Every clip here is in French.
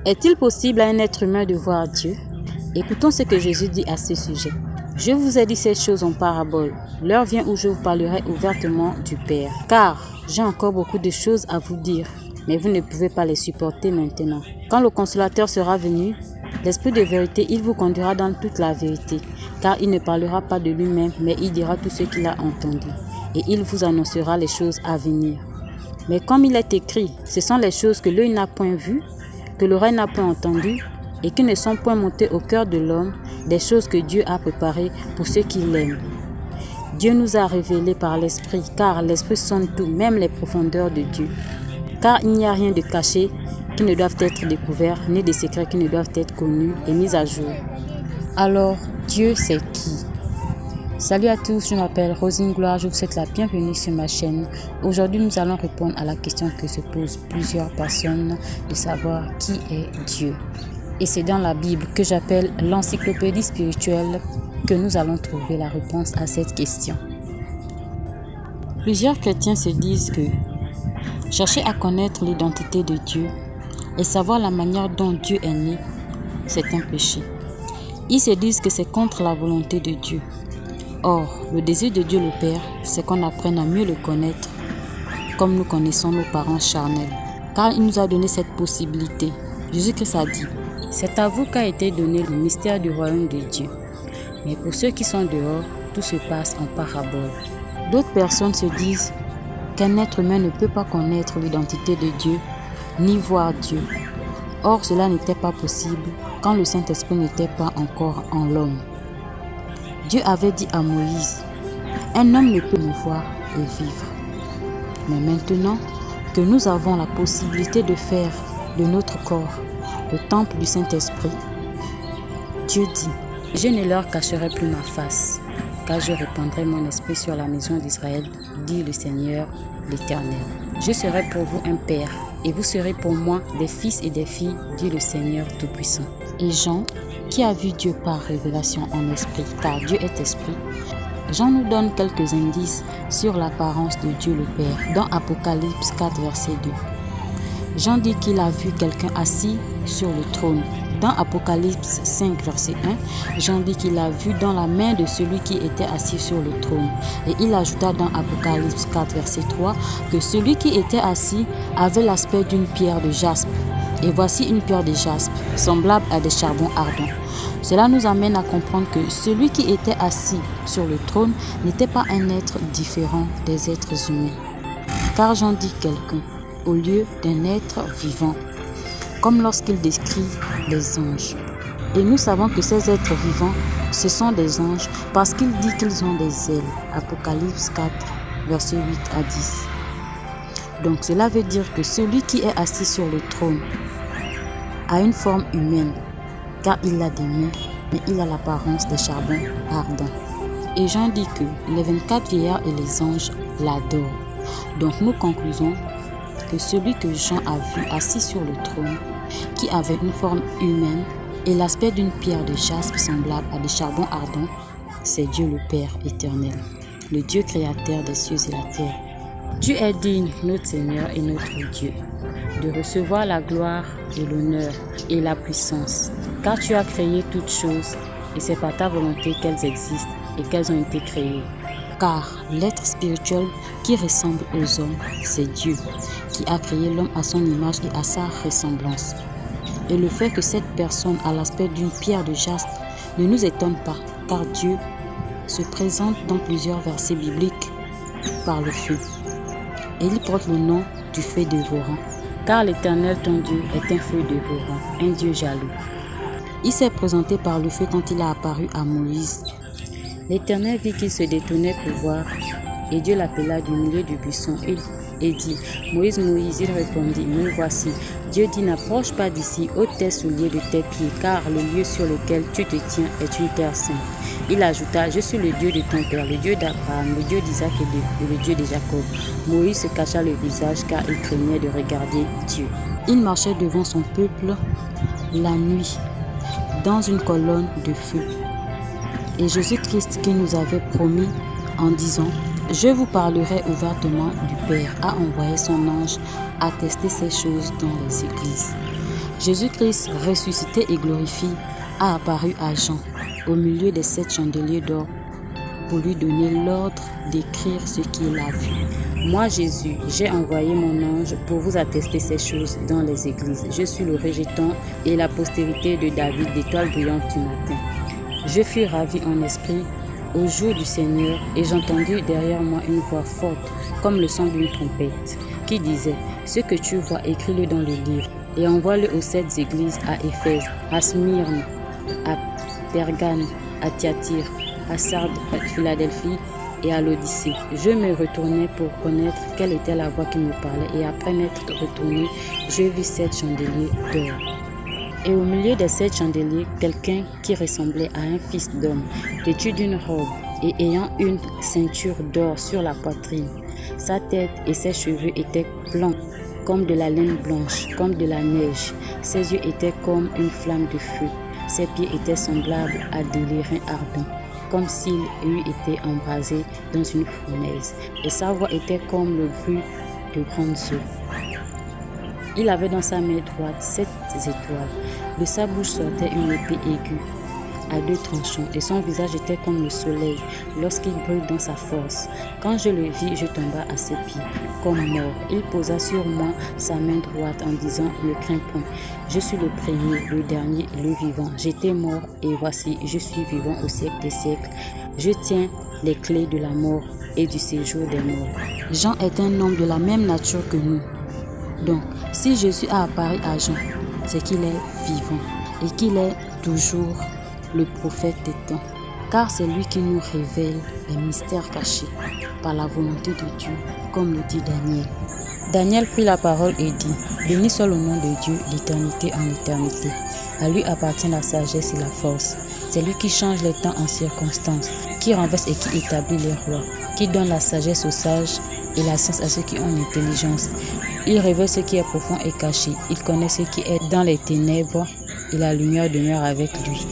Est-il possible à un être humain de voir Dieu? Écoutons ce que Jésus dit à ce sujet. Je vous ai dit ces choses en parabole. L'heure vient où je vous parlerai ouvertement du Père. Car j'ai encore beaucoup de choses à vous dire, mais vous ne pouvez pas les supporter maintenant. Quand le Consolateur sera venu, l'Esprit de vérité, il vous conduira dans toute la vérité, car il ne parlera pas de lui-même, mais il dira tout ce qu'il a entendu, et il vous annoncera les choses à venir. Mais comme il est écrit, ce sont les choses que l'œil n'a point vues, que l'oreille n'a point entendues, et qui ne sont point montées au cœur de l'homme, des choses que Dieu a préparées pour ceux qui l'aiment. Dieu nous a révélé par l'Esprit, car l'Esprit sonde tout, même les profondeurs de Dieu. Car il n'y a rien de caché qui ne doivent être découverts, ni de secrets qui ne doivent être connus et mis à jour. Alors, Dieu c'est qui? Salut à tous, je m'appelle Rosine Gloire, je vous souhaite la bienvenue sur ma chaîne. Aujourd'hui, nous allons répondre à la question que se posent plusieurs personnes de savoir qui est Dieu. Et c'est dans la Bible que j'appelle l'encyclopédie spirituelle que nous allons trouver la réponse à cette question. Plusieurs chrétiens se disent que chercher à connaître l'identité de Dieu et savoir la manière dont Dieu est né, c'est un péché. Ils se disent que c'est contre la volonté de Dieu. Or, le désir de Dieu le Père, c'est qu'on apprenne à mieux le connaître, comme nous connaissons nos parents charnels. Car il nous a donné cette possibilité. Jésus-Christ a dit, c'est à vous qu'a été donné le mystère du royaume de Dieu. Mais pour ceux qui sont dehors, tout se passe en parabole. D'autres personnes se disent qu'un être humain ne peut pas connaître l'identité de Dieu, ni voir Dieu. Or, cela n'était pas possible quand le Saint-Esprit n'était pas encore en l'homme. Dieu avait dit à Moïse, un homme ne peut me voir et vivre. Mais maintenant que nous avons la possibilité de faire de notre corps le temple du Saint-Esprit, Dieu dit, je ne leur cacherai plus ma face, car je répandrai mon esprit sur la maison d'Israël, dit le Seigneur l'Éternel. Je serai pour vous un père, et vous serez pour moi des fils et des filles, dit le Seigneur Tout-Puissant. Et Jean, qui a vu Dieu par révélation en esprit, car Dieu est esprit, Jean nous donne quelques indices sur l'apparence de Dieu le Père, dans Apocalypse 4, verset 2. Jean dit qu'il a vu quelqu'un assis sur le trône. Dans Apocalypse 5, verset 1, Jean dit qu'il a vu dans la main de celui qui était assis sur le trône. Et il ajouta dans Apocalypse 4, verset 3, que celui qui était assis avait l'aspect d'une pierre de jaspe. Et voici une pierre de jaspe, semblable à des charbons ardents. Cela nous amène à comprendre que celui qui était assis sur le trône n'était pas un être différent des êtres humains. Car Jean dit quelqu'un, au lieu d'un être vivant, comme lorsqu'il décrit les anges. Et nous savons que ces êtres vivants, ce sont des anges parce qu'il dit qu'ils ont des ailes. Apocalypse 4, versets 8 à 10. Donc cela veut dire que celui qui est assis sur le trône a une forme humaine, car il a des mains, mais il a l'apparence des charbons ardents. Et Jean dit que les 24 vieillards et les anges l'adorent. Donc nous conclusons que celui que Jean a vu assis sur le trône, qui avait une forme humaine et l'aspect d'une pierre de jaspe semblable à des charbons ardents, c'est Dieu le Père éternel, le Dieu créateur des cieux et la terre. Dieu est digne, notre Seigneur et notre Dieu, de recevoir la gloire et l'honneur et la puissance, car tu as créé toutes choses et c'est par ta volonté qu'elles existent et qu'elles ont été créées. Car l'être spirituel qui ressemble aux hommes, c'est Dieu, qui a créé l'homme à son image et à sa ressemblance. Et le fait que cette personne a l'aspect d'une pierre de jaspe ne nous étonne pas, car Dieu se présente dans plusieurs versets bibliques par le feu. Et il porte le nom du feu dévorant, car l'Éternel ton Dieu est un feu dévorant, un Dieu jaloux. Il s'est présenté par le feu quand il a apparu à Moïse. L'Éternel vit qu'il se détournait pour voir, et Dieu l'appela du milieu du buisson et dit, Moïse, Moïse, il répondit, me voici. Dieu dit, n'approche pas d'ici, ôte tes souliers de tes pieds, car le lieu sur lequel tu te tiens est une terre sainte. Il ajouta, je suis le Dieu de ton père, le Dieu d'Abraham, le Dieu d'Isaac et le Dieu de Jacob. Moïse se cacha le visage car il craignait de regarder Dieu. Il marchait devant son peuple la nuit, dans une colonne de feu. Et Jésus-Christ qui nous avait promis en disant « Je vous parlerai ouvertement du Père » a envoyé son ange attester ces choses dans les églises. Jésus-Christ, ressuscité et glorifié, a apparu à Jean au milieu des 7 chandeliers d'or pour lui donner l'ordre d'écrire ce qu'il a vu. Moi, Jésus, j'ai envoyé mon ange pour vous attester ces choses dans les églises. Je suis le rejeton et la postérité de David, l'étoile brillante du matin. Je fus ravi en esprit au jour du Seigneur et j'entendis derrière moi une voix forte comme le son d'une trompette qui disait « Ce que tu vois, écris-le dans le livre et envoie-le aux 7 églises à Éphèse, à Smyrne, à Pergame, à Thyatire, à Sardes, à Philadelphie et à l'Odyssée. » Je me retournai pour connaître quelle était la voix qui me parlait et après m'être retourné, je vis 7 chandeliers d'or. Et au milieu des 7 chandeliers, quelqu'un qui ressemblait à un fils d'homme, vêtu d'une robe et ayant une ceinture d'or sur la poitrine. Sa tête et ses cheveux étaient blancs, comme de la laine blanche, comme de la neige. Ses yeux étaient comme une flamme de feu. Ses pieds étaient semblables à des lérins ardents, comme s'il eût été embrasé dans une fournaise. Et sa voix était comme le bruit de grandes eaux. Il avait dans sa main droite 7 étoiles. De sa bouche sortait une épée aiguë à 2 tranchants et son visage était comme le soleil lorsqu'il brille dans sa force. Quand je le vis, je tomba à ses pieds comme mort. Il posa sur moi sa main droite en disant « Ne crains point, je suis le premier, le dernier et le vivant. J'étais mort et voici, je suis vivant au siècle des siècles. Je tiens les clés de la mort et du séjour des morts. » Jean est un homme de la même nature que nous. Donc, si Jésus a apparu à Jean, c'est qu'il est vivant et qu'il est toujours le prophète des temps, car c'est lui qui nous révèle les mystères cachés par la volonté de Dieu, comme le dit Daniel. Daniel prit la parole et dit « Béni soit le nom de Dieu, l'éternité en éternité. À lui appartient la sagesse et la force. C'est lui qui change les temps en circonstances, qui renverse et qui établit les rois, qui donne la sagesse aux sages et la science à ceux qui ont l'intelligence. Il révèle ce qui est profond et caché. Il connaît ce qui est dans les ténèbres et la lumière demeure avec lui. »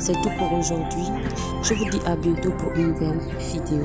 C'est tout pour aujourd'hui. Je vous dis à bientôt pour une nouvelle vidéo.